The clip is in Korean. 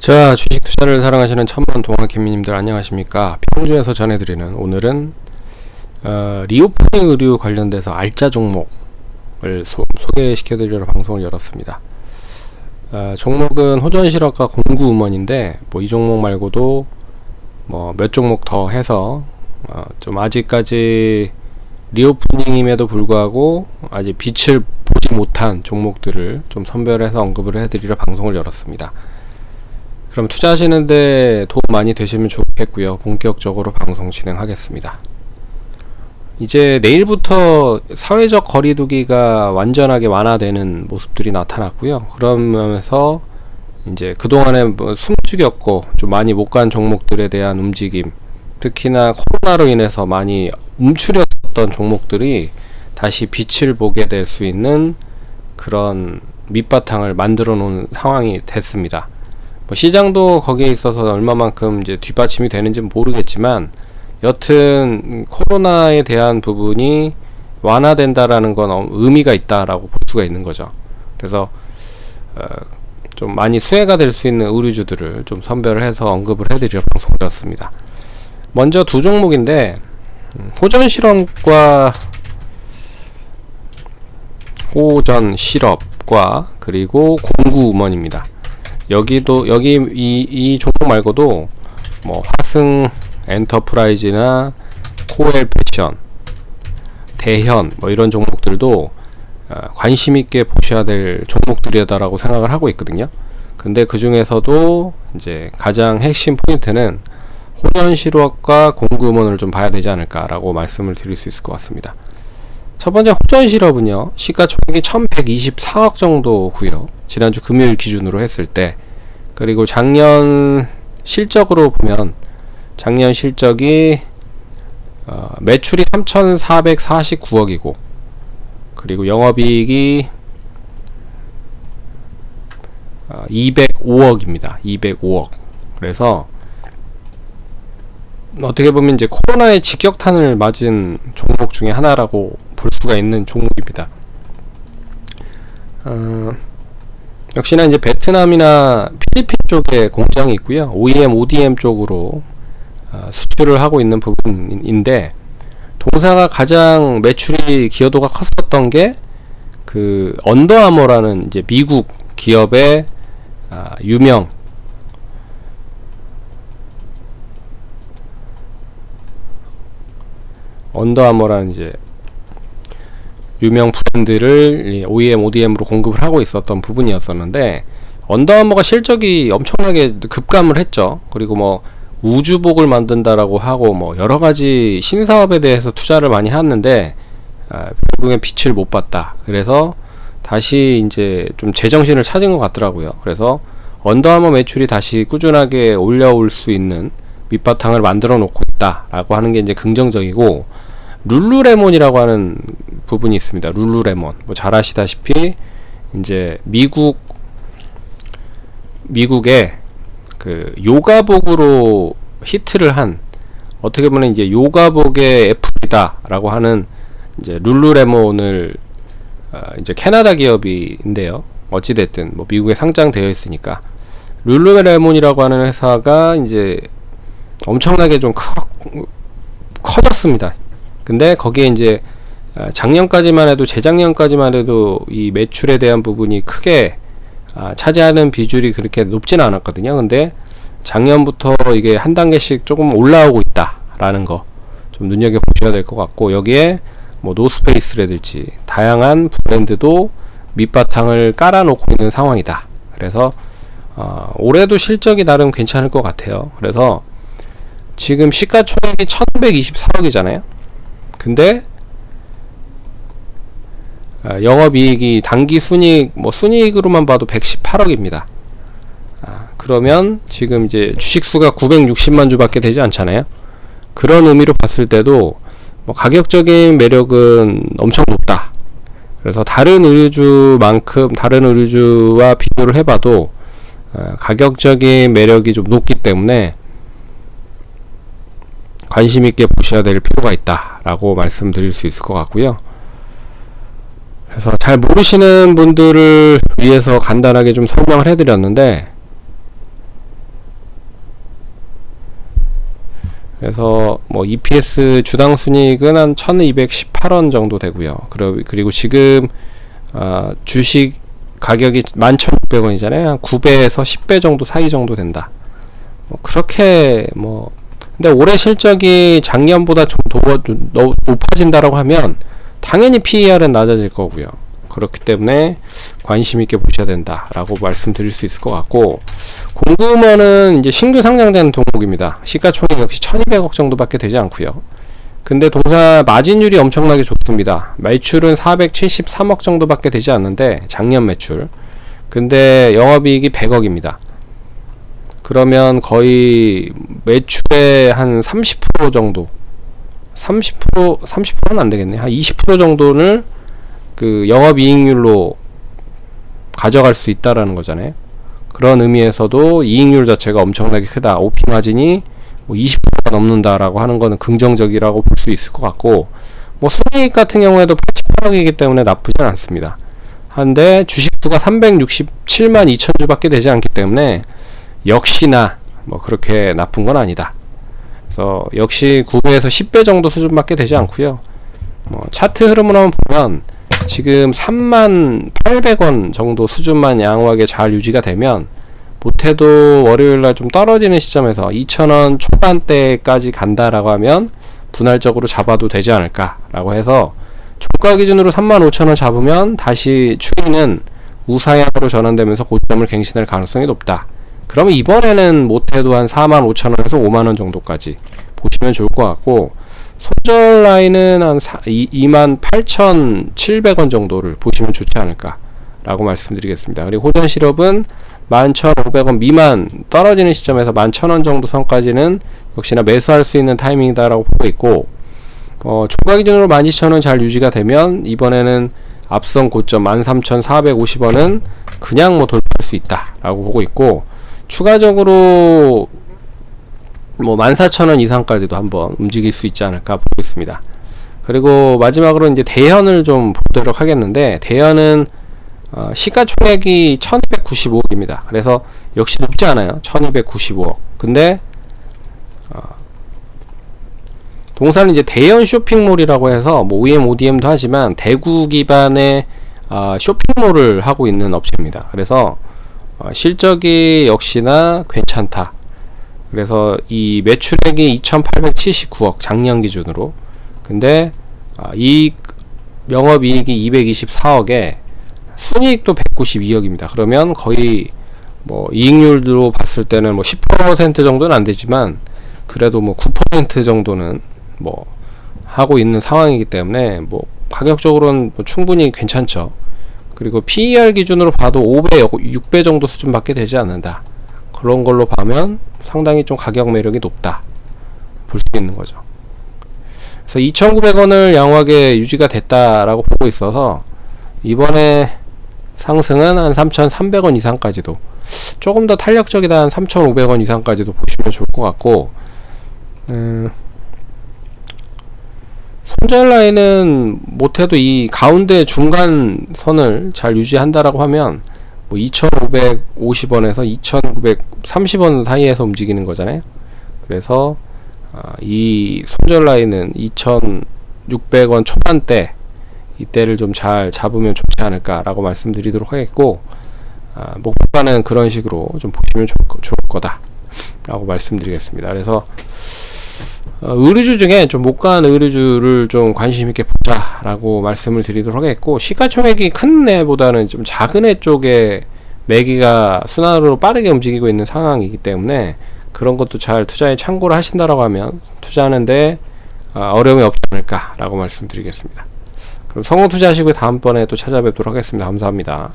자, 주식 투자를 사랑하시는 천만 동학개미님들 안녕하십니까? 평주에서 전해드리는 오늘은 리오프닝 의류 관련돼서 알짜 종목을 소개시켜드리려 방송을 열었습니다. 종목은 호전실업과 공구음원인데 이 종목 말고도 몇 종목 더 해서 좀 아직까지 리오프닝임에도 불구하고 아직 빛을 보지 못한 종목들을 좀 선별해서 언급을 해드리려 방송을 열었습니다. 그럼 투자하시는데 도움 많이 되시면 좋겠고요. 본격적으로 방송 진행하겠습니다. 이제 내일부터 사회적 거리두기가 완전하게 완화되는 모습들이 나타났고요. 그러면서 이제 그동안에 숨죽였고 좀 많이 못 간 종목들에 대한 움직임, 특히나 코로나로 인해서 많이 움츠렸던 종목들이 다시 빛을 보게 될 수 있는 그런 밑바탕을 만들어 놓은 상황이 됐습니다. 시장도 거기에 있어서 얼마만큼 이제 뒷받침이 되는지는 모르겠지만 여튼 코로나에 대한 부분이 완화된다라는 건 의미가 있다라고 볼 수가 있는 거죠. 그래서 좀 많이 수혜가 될 수 있는 의류주들을 좀 선별을 해서 언급을 해드리려 방송드렸습니다. 먼저 두 종목인데 호전실업과 그리고 공구음원입니다. 여기 이 종목 말고도 화승 엔터프라이즈나 코엘 패션, 대현 이런 종목들도 관심 있게 보셔야 될 종목들이다라고 생각을 하고 있거든요. 근데 그 중에서도 이제 가장 핵심 포인트는 호전실업과 공구음원을 좀 봐야 되지 않을까라고 말씀을 드릴 수 있을 것 같습니다. 첫 번째 호전실업은요, 시가총액이 1124억 정도고요. 지난주 금요일 기준으로 했을 때, 그리고 작년 실적으로 보면 작년 실적이 매출이 3449억이고 그리고 영업이익이 205억입니다. 205억. 그래서 어떻게 보면 이제 코로나의 직격탄을 맞은 종목 중에 하나라고 볼 수가 있는 종목입니다. 역시나 이제 베트남이나 필리핀 쪽에 공장이 있고요. OEM, ODM 쪽으로 수출을 하고 있는 부분인데, 동사가 가장 매출이 기여도가 컸었던 게 그 언더아머라는 이제 미국 기업의 유명 언더아머라는 이제 유명 브랜드를 OEM, ODM으로 공급을 하고 있었던 부분이었었는데, 언더아머가 실적이 엄청나게 급감을 했죠. 그리고 우주복을 만든다라고 하고 여러가지 신사업에 대해서 투자를 많이 했는데 결국엔 빛을 못 봤다. 그래서 다시 이제 좀 제정신을 찾은 것 같더라고요. 그래서 언더아머 매출이 다시 꾸준하게 올라올 수 있는 밑바탕을 만들어 놓고 있다라고 하는 게 이제 긍정적이고, 룰루레몬이라고 하는 부분이 있습니다. 룰루레몬. 잘 아시다시피 이제 미국의 그 요가복으로 히트를 한, 어떻게 보면 이제 요가복의 애플이다라고 하는 이제 룰루레몬을 이제 캐나다 기업인데요. 어찌됐든 미국에 상장되어 있으니까 룰루레몬이라고 하는 회사가 이제 엄청나게 좀 커졌습니다. 근데 거기에 이제 작년까지만 해도, 재작년까지만 해도 이 매출에 대한 부분이 크게 차지하는 비율이 그렇게 높지는 않았거든요. 근데 작년부터 이게 한 단계씩 조금 올라오고 있다라는 거 좀 눈여겨보셔야 될 것 같고, 여기에 노스페이스라든지 다양한 브랜드도 밑바탕을 깔아놓고 있는 상황이다. 그래서 올해도 실적이 나름 괜찮을 것 같아요. 그래서 지금 시가총액이 1124억이잖아요. 근데 영업이익이 당기 순이익, 순이익으로만 봐도 118억입니다. 그러면 지금 이제 주식수가 960만 주밖에 되지 않잖아요. 그런 의미로 봤을 때도 가격적인 매력은 엄청 높다. 그래서 다른 의류주와 비교를 해봐도 가격적인 매력이 좀 높기 때문에 관심 있게 보셔야 될 필요가 있다라고 말씀드릴 수 있을 것 같고요. 그래서 잘 모르시는 분들을 위해서 간단하게 좀 설명을 해드렸는데, 그래서 뭐 EPS 주당 순이익은 한 1218원 정도 되고요. 그리고 지금 주식 가격이 11,600원이잖아요. 한 9배에서 10배 정도 사이 정도 된다. 그렇게 근데 올해 실적이 작년보다 좀 높아진다라고 하면 당연히 PER은 낮아질 거고요. 그렇기 때문에 관심 있게 보셔야 된다라고 말씀드릴 수 있을 것 같고, 공구먼은 이제 신규 상장된 종목입니다. 시가총액 역시 1200억 정도밖에 되지 않고요. 근데 동사 마진율이 엄청나게 좋습니다. 매출은 473억 정도밖에 되지 않는데, 작년 매출. 근데 영업이익이 100억입니다. 그러면 거의 매출의 한 30% 정도, 30%는 안 되겠네. 한 20% 정도를 그 영업이익률로 가져갈 수 있다라는 거잖아요. 그런 의미에서도 이익률 자체가 엄청나게 크다. OP 마진이 20%가 넘는다라고 하는 거는 긍정적이라고 볼 수 있을 것 같고, 순이익 같은 경우에도 88억이기 때문에 나쁘진 않습니다. 한데 주식수가 367만 2천 주밖에 되지 않기 때문에 역시나 그렇게 나쁜 건 아니다. 그래서 역시 9배에서 10배 정도 수준밖에 되지 않고요. 차트 흐름을 한번 보면 지금 3800원 정도 수준만 양호하게 잘 유지가 되면, 못해도 월요일날 좀 떨어지는 시점에서 2000원 초반대까지 간다라고 하면 분할적으로 잡아도 되지 않을까라고 해서, 종가 기준으로 35,000원 잡으면 다시 추이는 우상향으로 전환되면서 고점을 갱신할 가능성이 높다. 그러면 이번에는 못해도 한 45,000원에서 5만원 정도까지 보시면 좋을 것 같고, 손절 라인은 한 28,700원 정도를 보시면 좋지 않을까 라고 말씀드리겠습니다. 그리고 호전 실업은 11,500원 미만 떨어지는 시점에서 11,000원 정도 선까지는 역시나 매수할 수 있는 타이밍이다 라고 보고 있고, 종가 기준으로 12,000원 잘 유지가 되면 이번에는 앞선 고점 13,450원은 그냥 돌파할 수 있다 라고 보고 있고, 추가적으로 14,000원 이상까지도 한번 움직일 수 있지 않을까 보고 있습니다. 그리고 마지막으로 이제 대현을 좀 보도록 하겠는데, 대현은 시가총액이 1295억입니다. 그래서 역시 높지 않아요. 1295억. 근데 동사는 이제 대현 쇼핑몰이라고 해서 OEM, ODM도 하지만 대구 기반의 쇼핑몰을 하고 있는 업체입니다. 그래서 실적이 역시나 괜찮다. 그래서 이 매출액이 2879억 작년 기준으로. 근데 영업이익이 224억에 순이익도 192억입니다. 그러면 거의 이익률로 봤을 때는 10% 정도는 안 되지만 그래도 9% 정도는 하고 있는 상황이기 때문에 가격적으로는 충분히 괜찮죠. 그리고 PER 기준으로 봐도 5배, 6배 정도 수준밖에 되지 않는다. 그런 걸로 보면 상당히 좀 가격 매력이 높다 볼 수 있는 거죠. 그래서 2,900원을 양호하게 유지가 됐다라고 보고 있어서 이번에 상승은 한 3,300원 이상까지도, 조금 더 탄력적이다 한 3,500원 이상까지도 보시면 좋을 것 같고, 손절 라인은 못해도 이 가운데 중간 선을 잘 유지한다라고 하면 2,550원에서 2,930원 사이에서 움직이는 거잖아요. 그래서 이 손절 라인은 2,600원 초반대, 이때를 좀 잘 잡으면 좋지 않을까라고 말씀드리도록 하겠고, 목표가는 그런 식으로 좀 보시면 좋을 거다 라고 말씀드리겠습니다. 그래서 의류주 중에 좀 못 간 의류주를 좀 관심 있게 보자 라고 말씀을 드리도록 하겠고, 시가총액이 큰 애보다는 좀 작은 애 쪽에 매기가 순환으로 빠르게 움직이고 있는 상황이기 때문에 그런 것도 잘 투자에 참고를 하신다라고 하면 투자하는데 어려움이 없지 않을까 라고 말씀드리겠습니다. 그럼 성공 투자하시고 다음번에 또 찾아뵙도록 하겠습니다. 감사합니다.